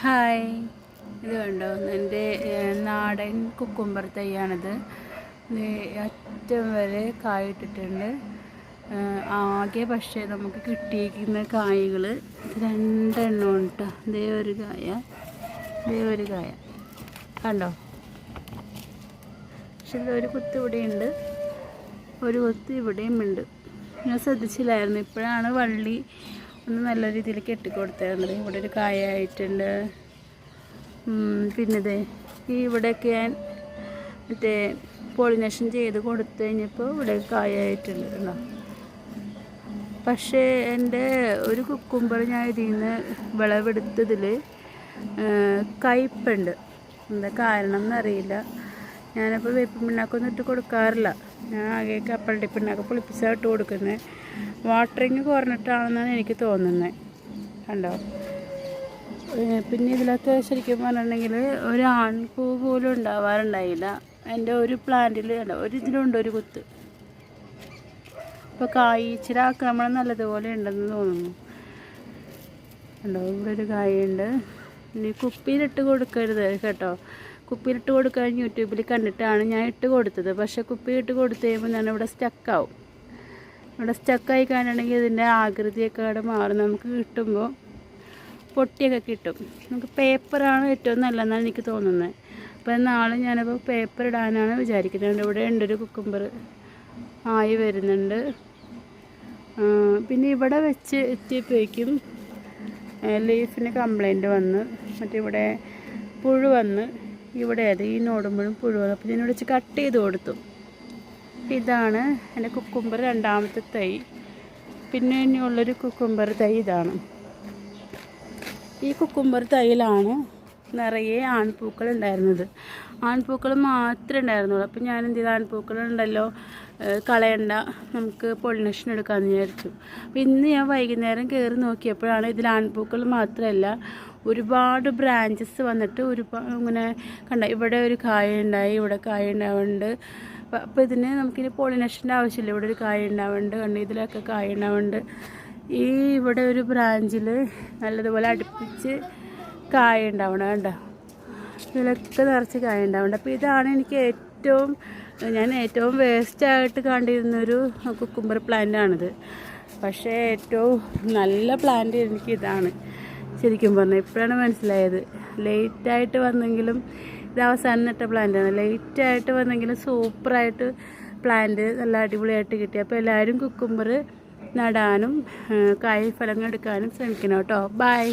Hi, ഇത് കണ്ടോ എൻ്റെ നാടൻ കുക്കുംബർ തൈയാണിത്. അറ്റം വരെ കായിട്ടിട്ടുണ്ട്. ആകെ പക്ഷേ നമുക്ക് കിട്ടിയിരിക്കുന്ന കായകൾ രണ്ടെണ്ണം കേട്ടോ. ഇതേ ഒരു കായ കണ്ടോ. പക്ഷെ ഇതൊരു കുത്ത് ഇവിടെയുണ്ട്, ഒരു കുത്ത് ഇവിടെയും ഉണ്ട്. ഞാൻ ശ്രദ്ധിച്ചില്ലായിരുന്നു. ഇപ്പോഴാണ് വള്ളി ഒന്ന് നല്ല രീതിയിൽ കെട്ടിക്കൊടുത്തിരുന്നത്. ഇവിടെ ഒരു കായ ആയിട്ടുണ്ട്. പിന്നെ ഇതേ ഇവിടെയൊക്കെ ഞാൻ മറ്റേ പോളിനേഷൻ ചെയ്ത് കൊടുത്തു കഴിഞ്ഞപ്പോൾ ഇവിടെ കായ ആയിട്ടുണ്ട് കേട്ടോ. പക്ഷേ എൻ്റെ ഒരു കുക്കുംബർ ഞാൻ ഇതിൽ നിന്ന് വിളവെടുത്തതിൽ കയ്പുണ്ട്. എന്താ കാരണം എന്നറിയില്ല. ഞാനപ്പോൾ വേപ്പിൻ പിണ്ണാക്കൊന്നും ഇട്ട് കൊടുക്കാറില്ല. ഞാൻ ആകെ കപ്പലണ്ടി പിണ്ണാക്ക് പുളിപ്പിച്ചാണ് ഇട്ട് കൊടുക്കുന്നത്. വാട്ടറിങ് കുറഞ്ഞിട്ടാണെന്നാണ് എനിക്ക് തോന്നുന്നത്. കണ്ടോ. പിന്നെ ഇതിലൊക്കെ ശരിക്കും പറഞ്ഞിട്ടുണ്ടെങ്കിൽ ഒരു ആൺപൂ പോലും ഉണ്ടാവാറുണ്ടായില്ല. എൻ്റെ ഒരു പ്ലാന്റിൽ കണ്ടോ, ഇതിലുണ്ട് ഒരു കുത്ത്. ഇപ്പോൾ കായ്ച്ചിരി ആക്രമണം നല്ലതുപോലെ ഉണ്ടെന്ന് തോന്നുന്നു. കണ്ടോ, ഇവിടെ ഒരു കായുണ്ട്. ഇനി കുപ്പിയിലിട്ട് കൊടുക്കരുത് കേട്ടോ. കുപ്പിയിലിട്ട് കൊടുക്കാൻ യൂട്യൂബിൽ കണ്ടിട്ടാണ് ഞാൻ ഇട്ട് കൊടുത്തത്. പക്ഷേ കുപ്പിയിലിട്ട് കൊടുത്തു കഴിയുമ്പോൾ ഞാൻ ഇവിടെ സ്റ്റക്കാവും. ഇവിടെ സ്റ്റക്കായി കാണുകയാണെങ്കിൽ ഇതിൻ്റെ ആകൃതിയൊക്കെ അവിടെ മാറും. നമുക്ക് കിട്ടുമ്പോൾ പൊട്ടിയൊക്കെ കിട്ടും. നമുക്ക് പേപ്പറാണ് ഏറ്റവും നല്ലതെന്നാണ് എനിക്ക് തോന്നുന്നത്. അപ്പോൾ നാളെ ഞാനിപ്പോൾ പേപ്പർ ഇടാനാണ് വിചാരിക്കുന്നത്. ഇവിടെ ഉണ്ടൊരു കുക്കുംബർ ആയി വരുന്നുണ്ട്. പിന്നെ ഇവിടെ വെച്ച് എത്തിയപ്പോഴേക്കും ലീഫിന് കംപ്ലൈൻറ്റ് വന്ന്, മറ്റിവിടെ പുഴു വന്ന്, ഇവിടെ ഈ നോടുമ്പോഴും പുഴു വന്നു. അപ്പോൾ ഞാനിവിടെ വെച്ച് കട്ട് ചെയ്ത് കൊടുത്തു. ഇതാണ് എൻ്റെ കുക്കുംബർ രണ്ടാമത്തെ തൈ. പിന്നെ ഇനിയുള്ളൊരു കുക്കുംബർ തൈ ഇതാണ്. ഈ കുക്കുംബർ തൈയിലാണ് നിറയെ ആൺപൂക്കൾ ഉണ്ടായിരുന്നത്. ആൺപൂക്കൾ മാത്രമേ ഉണ്ടായിരുന്നുള്ളൂ. അപ്പോൾ ഞാൻ എന്ത് ചെയ്തു, ആൺപൂക്കൾ ഉണ്ടല്ലോ, കളയണ്ട, നമുക്ക് പൊളിനേഷൻ എടുക്കാമെന്ന് വിചാരിച്ചു. അപ്പോൾ ഇന്ന് ഞാൻ വൈകുന്നേരം കയറി നോക്കിയപ്പോഴാണ് ഇതിൽ ആൺപൂക്കൾ മാത്രമല്ല ഒരുപാട് ബ്രാഞ്ചസ് വന്നിട്ട് ഇങ്ങനെ കണ്ട, ഇവിടെ ഒരു കായ ഉണ്ടായി, ഇവിടെ കായ ഉണ്ടാവുന്നുണ്ട്. അപ്പോൾ ഇതിന് നമുക്കിനി പോളിനേഷൻ്റെ ആവശ്യമില്ല. ഇവിടെ ഒരു കായ ഉണ്ടാവുന്നുണ്ട്, കണ്ട് ഇതിലൊക്കെ കായ ഉണ്ടാവുന്നുണ്ട്. ഇവിടെ ഒരു ബ്രാഞ്ചിൽ നല്ലതുപോലെ അടുപ്പിച്ച് കായ ഉണ്ടാവണം കണ്ടോ. ഇതിലൊക്കെ നിറച്ച് കായ ഉണ്ടാവുന്നുണ്ട്. അപ്പോൾ ഇതാണ് എനിക്ക് ഞാൻ ഏറ്റവും വേസ്റ്റായിട്ട് കണ്ടിരുന്നൊരു കുക്കുംബർ പ്ലാന്റാണിത്. പക്ഷേ ഏറ്റവും നല്ല പ്ലാന്റ് എനിക്കിതാണ് ശരിക്കും പറഞ്ഞാൽ. ഇപ്പോഴാണ് മനസ്സിലായത്. ലേറ്റായിട്ട് വന്നെങ്കിലും ഇത് അവസാനം നട്ട പ്ലാന്റാണ്. ലേറ്റായിട്ട് വന്നെങ്കിലും സൂപ്പറായിട്ട് പ്ലാന്റ് നല്ല അടിപൊളിയായിട്ട് കിട്ടി. അപ്പോൾ എല്ലാവരും കുക്കുംബർ നടാനും കായ് ഫലങ്ങൾ എടുക്കാനും ശ്രമിക്കണം കേട്ടോ. ബൈ.